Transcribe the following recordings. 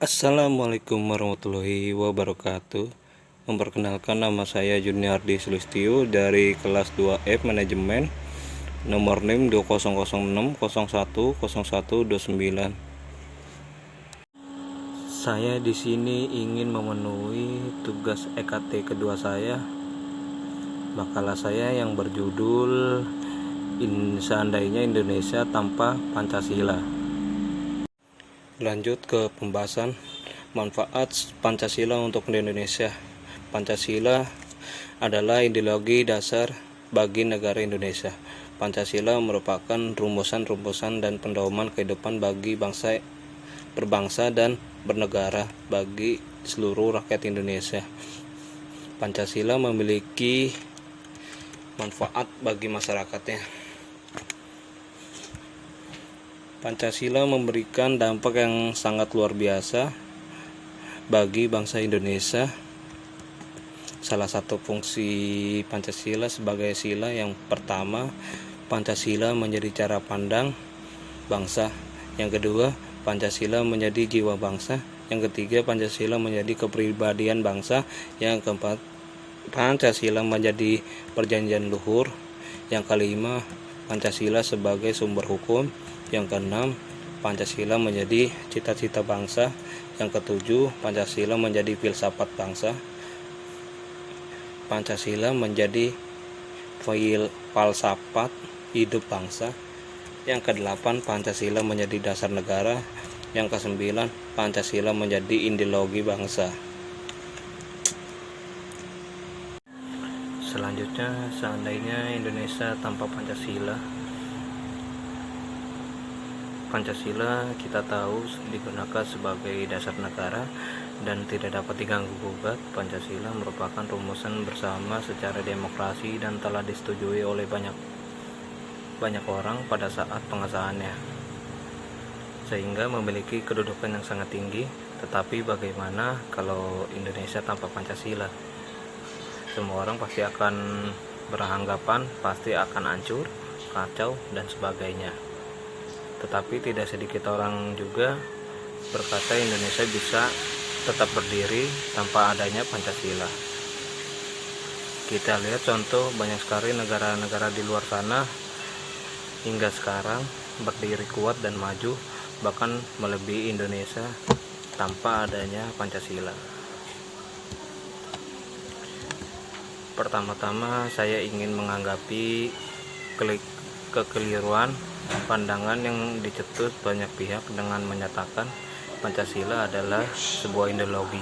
Assalamualaikum warahmatullahi wabarakatuh. Memperkenalkan, nama saya Juniardi Sulistio dari kelas 2F Manajemen, nomor NIM 2006010129. Saya di sini ingin memenuhi tugas EKT kedua saya, makalah saya yang berjudul Seandainya Indonesia Tanpa Pancasila. Lanjut ke pembahasan manfaat Pancasila untuk Indonesia. Pancasila adalah ideologi dasar bagi negara Indonesia. Pancasila merupakan rumusan-rumusan dan pedoman kehidupan bagi bangsa, berbangsa dan bernegara bagi seluruh rakyat Indonesia. Pancasila memiliki manfaat bagi masyarakatnya. Pancasila memberikan dampak yang sangat luar biasa bagi bangsa Indonesia. Salah satu fungsi Pancasila sebagai sila yang pertama, Pancasila menjadi cara pandang bangsa. Yang kedua, Pancasila menjadi jiwa bangsa. Yang ketiga, Pancasila menjadi kepribadian bangsa. Yang keempat, Pancasila menjadi perjanjian luhur. Yang kelima, Pancasila sebagai sumber hukum. Yang keenam, Pancasila menjadi cita-cita bangsa. Yang ketujuh, Pancasila menjadi filsafat bangsa. Pancasila menjadi falsafat hidup bangsa. Yang kedelapan, Pancasila menjadi dasar negara. Yang kesembilan, Pancasila menjadi ideologi bangsa. Selanjutnya, seandainya Indonesia tanpa Pancasila. Pancasila kita tahu digunakan sebagai dasar negara dan tidak dapat diganggu-gugat. Pancasila merupakan rumusan bersama secara demokrasi dan telah disetujui oleh banyak orang pada saat pengesahannya, sehingga memiliki kedudukan yang sangat tinggi. Tetapi bagaimana kalau Indonesia tanpa Pancasila? Semua orang pasti akan beranggapan pasti akan hancur, kacau, dan sebagainya. Tetapi tidak sedikit orang juga berkata Indonesia bisa tetap berdiri tanpa adanya Pancasila. Kita lihat contoh banyak sekali negara-negara di luar sana hingga sekarang berdiri kuat dan maju, bahkan melebihi Indonesia tanpa adanya Pancasila. Pertama-tama saya ingin menganggapi kekeliruan pandangan yang dicetus banyak pihak dengan menyatakan Pancasila adalah sebuah ideologi.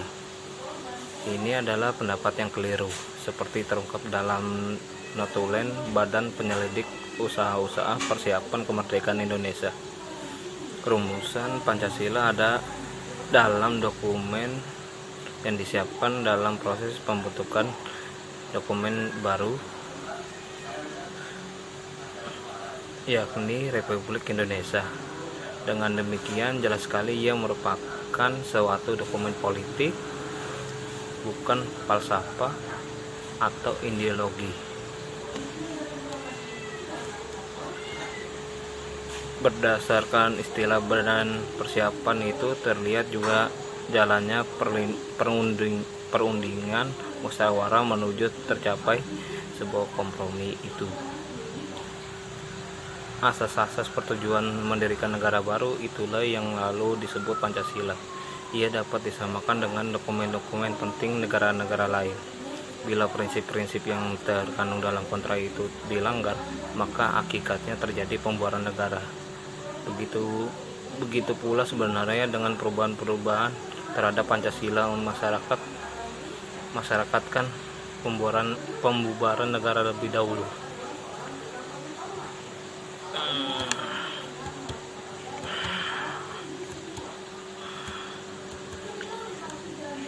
Ini adalah pendapat yang keliru, seperti terungkap dalam notulen Badan Penyelidik Usaha-usaha Persiapan Kemerdekaan Indonesia. Rumusan Pancasila ada dalam dokumen yang disiapkan dalam proses pembentukan dokumen baru, yakni Republik Indonesia. Dengan demikian jelas sekali ia merupakan suatu dokumen politik, bukan falsafah atau ideologi. Berdasarkan istilah badan persiapan itu terlihat juga jalannya perundingan musyawarah menuju tercapai sebuah kompromi itu. Asas-asas pertujuan mendirikan negara baru itulah yang lalu disebut Pancasila. Ia dapat disamakan dengan dokumen-dokumen penting negara-negara lain. Bila prinsip-prinsip yang terkandung dalam kontrak itu dilanggar, maka hakikatnya terjadi pembubaran negara. Begitu pula sebenarnya dengan perubahan-perubahan terhadap Pancasila masyarakat kan pembubaran negara lebih dahulu.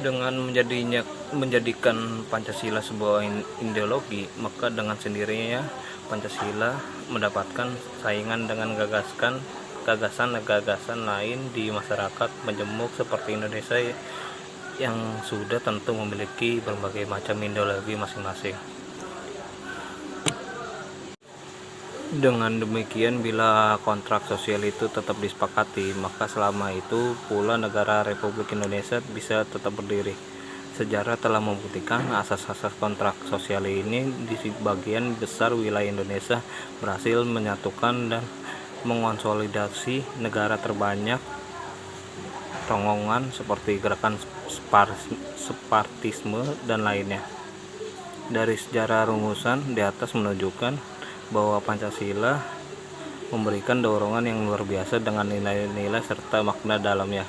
Dengan menjadikan Pancasila sebuah ideologi, maka dengan sendirinya Pancasila mendapatkan saingan dengan gagasan-gagasan lain di masyarakat majemuk seperti Indonesia yang sudah tentu memiliki berbagai macam ideologi masing-masing. Dengan demikian, bila kontrak sosial itu tetap disepakati, maka selama itu pula negara Republik Indonesia bisa tetap berdiri. Sejarah telah membuktikan asas-asas kontrak sosial ini di sebagian besar wilayah Indonesia berhasil menyatukan dan mengonsolidasi negara terbanyak tonggongan seperti gerakan Spartisme dan lainnya. Dari sejarah rumusan di atas menunjukkan bahwa Pancasila memberikan dorongan yang luar biasa dengan nilai-nilai serta makna dalamnya,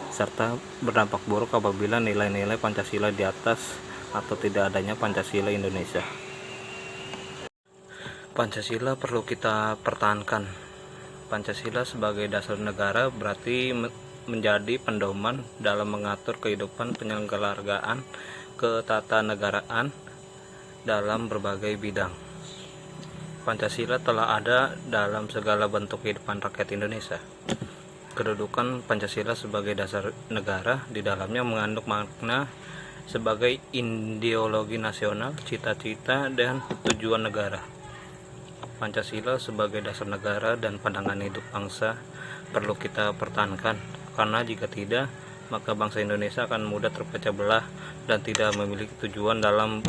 serta berdampak buruk apabila nilai-nilai Pancasila di atas atau tidak adanya Pancasila Indonesia. Pancasila perlu kita pertahankan. Pancasila sebagai dasar negara berarti menjadi pedoman dalam mengatur kehidupan penyelenggaraan ketatanegaraan dalam berbagai bidang. Pancasila telah ada dalam segala bentuk kehidupan rakyat Indonesia. Kedudukan Pancasila sebagai dasar negara di dalamnya mengandung makna sebagai ideologi nasional, cita-cita, dan tujuan negara. Pancasila sebagai dasar negara dan pandangan hidup bangsa perlu kita pertahankan, karena jika tidak, maka bangsa Indonesia akan mudah terpecah belah dan tidak memiliki tujuan dalam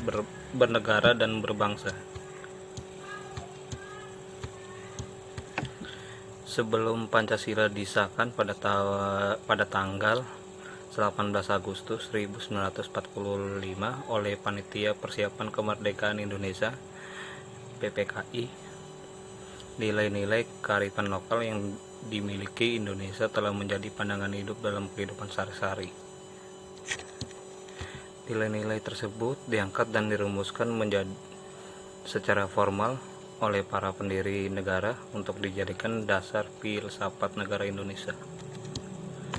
bernegara dan berbangsa. Sebelum Pancasila disahkan pada tanggal 18 Agustus 1945 oleh Panitia Persiapan Kemerdekaan Indonesia (PPKI), nilai-nilai kearifan lokal yang dimiliki Indonesia telah menjadi pandangan hidup dalam kehidupan sehari-hari. Nilai-nilai tersebut diangkat dan dirumuskan menjadi secara formal oleh para pendiri negara untuk dijadikan dasar filsafat negara Indonesia.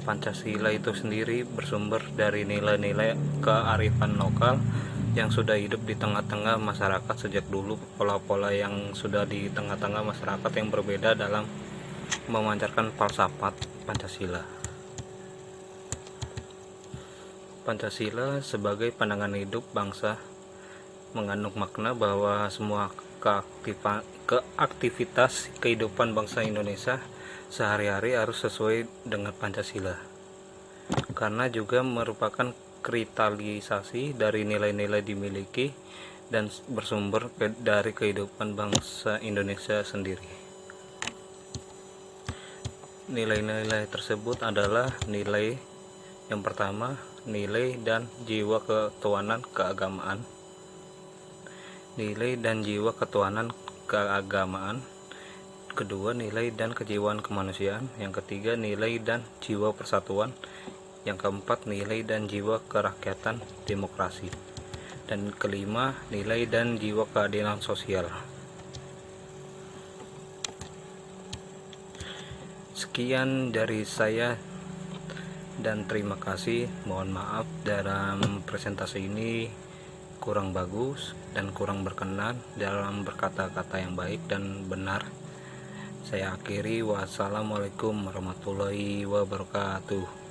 Pancasila itu sendiri bersumber dari nilai-nilai kearifan lokal yang sudah hidup di tengah-tengah masyarakat sejak dulu. Pola-pola yang sudah di tengah-tengah masyarakat yang berbeda dalam memancarkan falsafat Pancasila. Pancasila sebagai pandangan hidup bangsa mengandung makna bahwa semua keaktivitas kehidupan bangsa Indonesia sehari-hari harus sesuai dengan Pancasila, karena juga merupakan kristalisasi dari nilai-nilai dimiliki dan bersumber dari kehidupan bangsa Indonesia sendiri. Nilai-nilai tersebut adalah nilai yang pertama, nilai dan jiwa ketuhanan keagamaan. Nilai dan jiwa ketuhanan keagamaan. Kedua, nilai dan kejiwaan kemanusiaan. Yang ketiga, nilai dan jiwa persatuan. Yang keempat, nilai dan jiwa kerakyatan demokrasi. Dan kelima, nilai dan jiwa keadilan sosial. Sekian dari saya dan terima kasih. Mohon maaf dalam presentasi ini kurang bagus dan kurang berkenan dalam berkata-kata yang baik dan benar. Saya akhiri, wassalamualaikum warahmatullahi wabarakatuh.